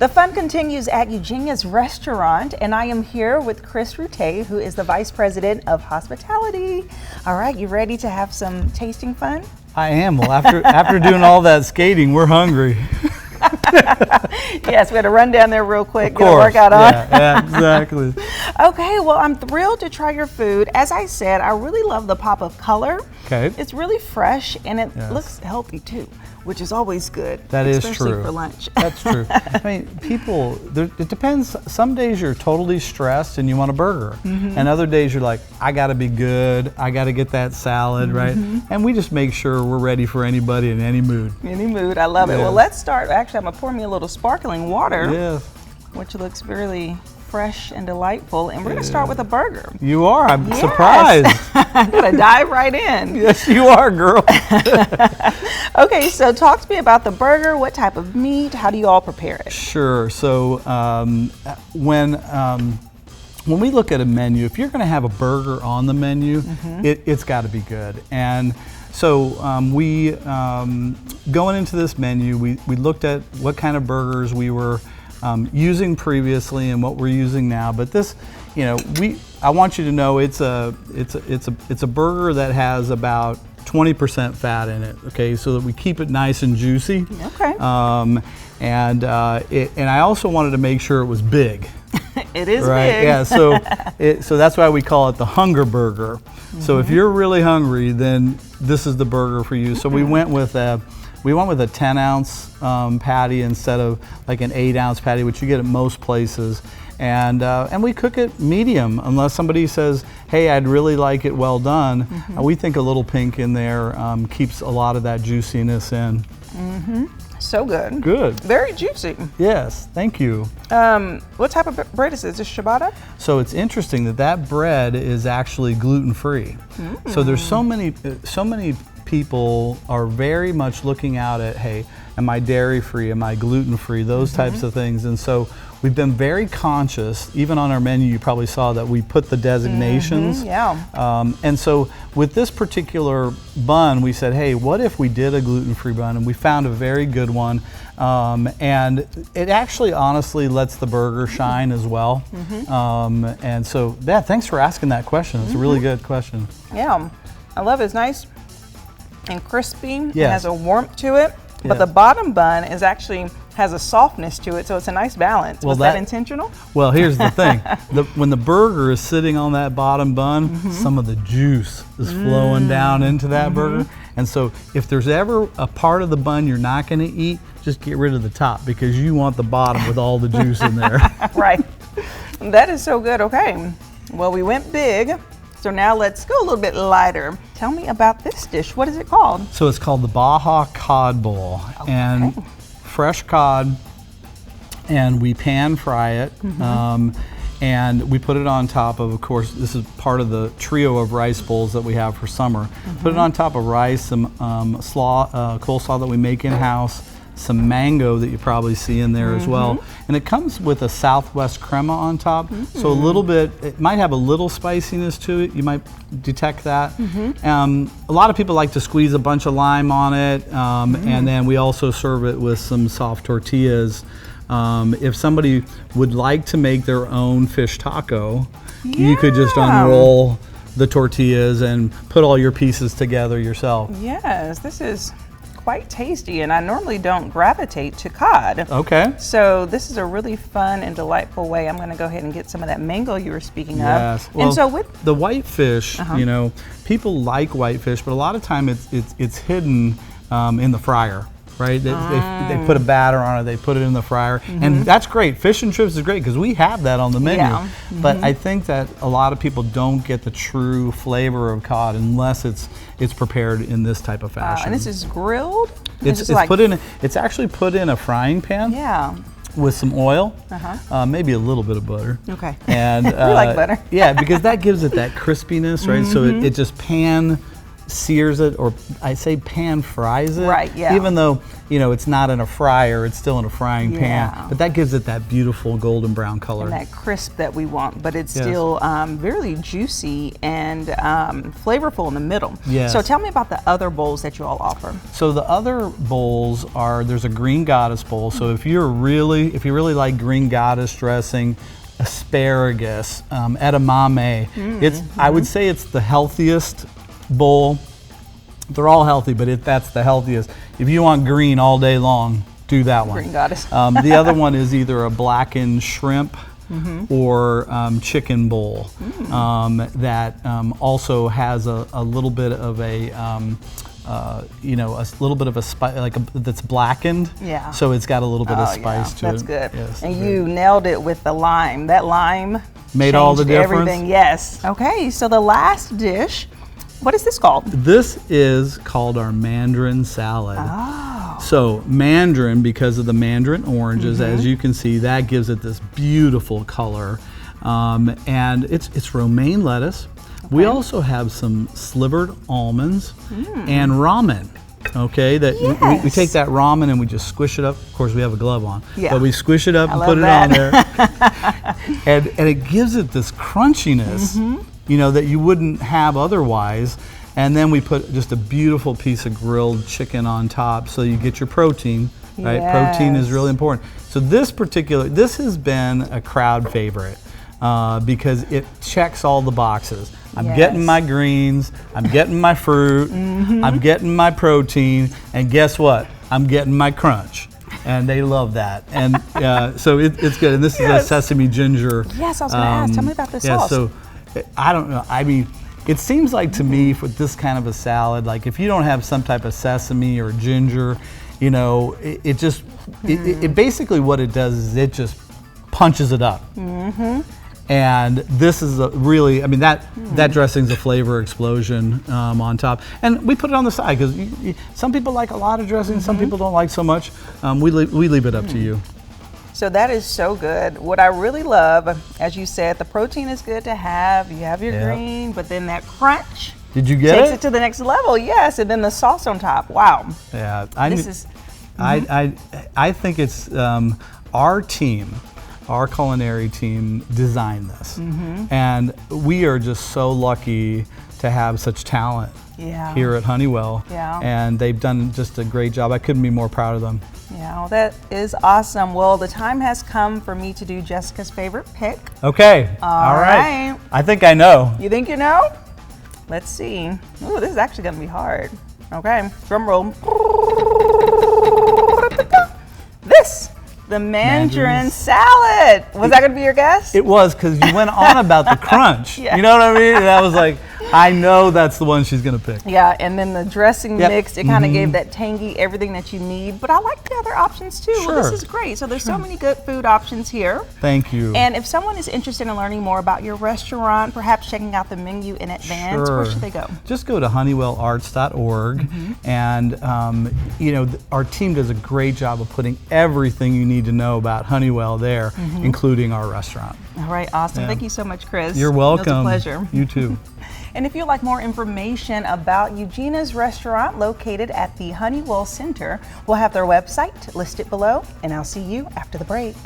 The fun continues at Eugenia's restaurant, and I am here with Chris Ratay, who is the Vice President of Hospitality. All right, you ready to have some tasting fun? I am. Well, after doing all that skating, we're hungry. Yes, we had to run down there real quick, Of course. Get a workout on. Yeah, exactly. Okay, well, I'm thrilled to try your food. As I said, I really love the pop of color. Okay. It's really fresh, and it Yes. looks healthy too, which is always good. That is especially true. for lunch. That's true. I mean, people, it depends. Some days you're totally stressed and you want a burger. And other days you're like, I got to be good. I got to get that salad, right? And we just make sure we're ready for anybody in any mood. Any mood, I love it. Well, Yes. let's start. Actually, I'm going to pour me a little sparkling water, Yes. which looks really fresh and delightful. And we're going to start with a burger. You are. I'm Yes. surprised. I'm going to dive right in. Yes, you are, girl. Okay, so talk to me about the burger. What type of meat? How do you all prepare it? Sure. So when we look at a menu, if you're going to have a burger on the menu, it's got to be good. And so going into this menu, we looked at what kind of burgers we were using previously and what we're using now. But this, I want you to know it's a burger that has about 20% fat in it. Okay, so that we keep it nice and juicy. Okay. And I also wanted to make sure it was big. It is Right. big. Yeah. So that's why we call it the hunger burger. So if you're really hungry, then this is the burger for you. So we went with a 10-ounce patty instead of like an 8-ounce patty, which you get at most places. And we cook it medium, unless somebody says, hey, I'd really like it well done. We think a little pink in there keeps a lot of that juiciness in. So good. Good. Very juicy. Yes, thank you. What type of bread is this? Is this ciabatta? So it's interesting that bread is actually gluten-free. So there's so many people are very much looking out at, hey, am I dairy-free? Am I gluten-free? Those types of things. And so we've been very conscious, even on our menu, you probably saw that we put the designations. Yeah. And so with this particular bun, we said, hey, what if we did a gluten-free bun? And we found a very good one. And it actually honestly lets the burger shine as well. And so, yeah, thanks for asking that question. It's a really good question. Yeah. I love it. It's nice and crispy. It Yes. has a warmth to it. But Yes. the bottom bun has a softness to it, so it's a nice balance. Well, Was that intentional? Well, here's the thing. When the burger is sitting on that bottom bun, some of the juice is flowing down into that burger. And so if there's ever a part of the bun you're not going to eat, just get rid of the top because you want the bottom with all the juice in there. Right. That is so good. Okay. Well, we went big. So now let's go a little bit lighter. Tell me about this dish. What is it called? So it's called the Baja Cod Bowl. And fresh cod, and we pan fry it. And we put it on top of course, this is part of the trio of rice bowls that we have for summer. Put it on top of rice, some coleslaw that we make in-house, some mango that you probably see in there as well. And it comes with a Southwest crema on top. So a little bit, it might have a little spiciness to it. You might detect that. A lot of people like to squeeze a bunch of lime on it. And then we also serve it with some soft tortillas. If somebody would like to make their own fish taco, you could just unroll the tortillas and put all your pieces together yourself. Yes, this is quite tasty, and I normally don't gravitate to cod. Okay. So this is a really fun and delightful way. I'm going to go ahead and get some of that mango you were speaking Yes. of. Well, And so with the whitefish, people like whitefish, but a lot of time it's hidden in the fryer. Right, they put a batter on it. They put it in the fryer, and that's great. Fish and chips is great because we have that on the menu. Yeah. But I think that a lot of people don't get the true flavor of cod unless it's prepared in this type of fashion. and this is grilled. It's like, put in. It's actually put in a frying pan. Yeah. With some oil, maybe a little bit of butter. Okay. And We like butter. Yeah, because that gives it that crispiness, right? So it just pan sears it, or I say pan fries it. Right, yeah. Even though, it's not in a fryer, it's still in a frying pan. But that gives it that beautiful golden brown color. And that crisp that we want, but it's Yes. still really juicy and flavorful in the middle. Yes. So tell me about the other bowls that you all offer. So the other bowls there's a green goddess bowl. So if you really like green goddess dressing, asparagus, edamame, I would say it's the healthiest bowl. They're all healthy, but that's the healthiest. If you want green all day long, do that one. Green goddess. The other one is either a blackened shrimp or chicken bowl that also has a little bit of a little bit of a spice, that's blackened. Yeah. So it's got a little bit of spice to it. That's good. Yes, and you nailed it with the lime. That lime made all the difference. Everything. Yes. Okay. So the last dish, what is this called? This is called our mandarin salad. Oh. So mandarin, because of the mandarin oranges, as you can see, that gives it this beautiful color. And it's romaine lettuce. Okay. We also have some slivered almonds and ramen. Okay, that we take that ramen and we just squish it up. Of course, we have a glove on, but we squish it up and put it on there, and it gives it this crunchiness, that you wouldn't have otherwise. And then we put just a beautiful piece of grilled chicken on top, so you get your protein. Right, protein is really important. So this has been a crowd favorite because it checks all the boxes. I'm getting my greens, I'm getting my fruit, I'm getting my protein, and guess what? I'm getting my crunch. And they love that. And so it's good. And this is a sesame ginger. Yes, I was going to ask. Tell me about this sauce. So I don't know. I mean, it seems like to me with this kind of a salad, like if you don't have some type of sesame or ginger, it basically what it does is it just punches it up. And this is that dressing's a flavor explosion on top. And we put it on the side because some people like a lot of dressing, some people don't like so much. We leave it up to you. So that is so good. What I really love, as you said, the protein is good to have. You have your green, but then that crunch Did you get takes it? it to the next level. Yes, and then the sauce on top. Wow. Yeah, I think it's our team. Our culinary team designed this, and we are just so lucky to have such talent here at Honeywell. And they've done just a great job. I couldn't be more proud of them. Yeah, well, that is awesome. Well, the time has come for me to do Jessica's favorite pick. Okay. All right. I think I know. You think you know? Let's see. Ooh, this is actually going to be hard. Okay, drum roll. The mandarin salad. Was that going to be your guess? It was, because you went on about the crunch. You know what I mean? And I was like, I know that's the one she's going to pick. Yeah, and then the dressing mixed, it kind of gave that tangy, everything that you need. But I like the other options too. Well, this is great. So there's so many good food options here. Thank you. And if someone is interested in learning more about your restaurant, perhaps checking out the menu in advance, where should they go? Just go to honeywellarts.org. And, our team does a great job of putting everything you need to know about Honeywell there, including our restaurant. All right, awesome. Thank you so much, Chris. You're welcome. It was a pleasure. You too. And if you'd like more information about Eugenia's restaurant located at the Honeywell Center, we'll have their website listed below, and I'll see you after the break.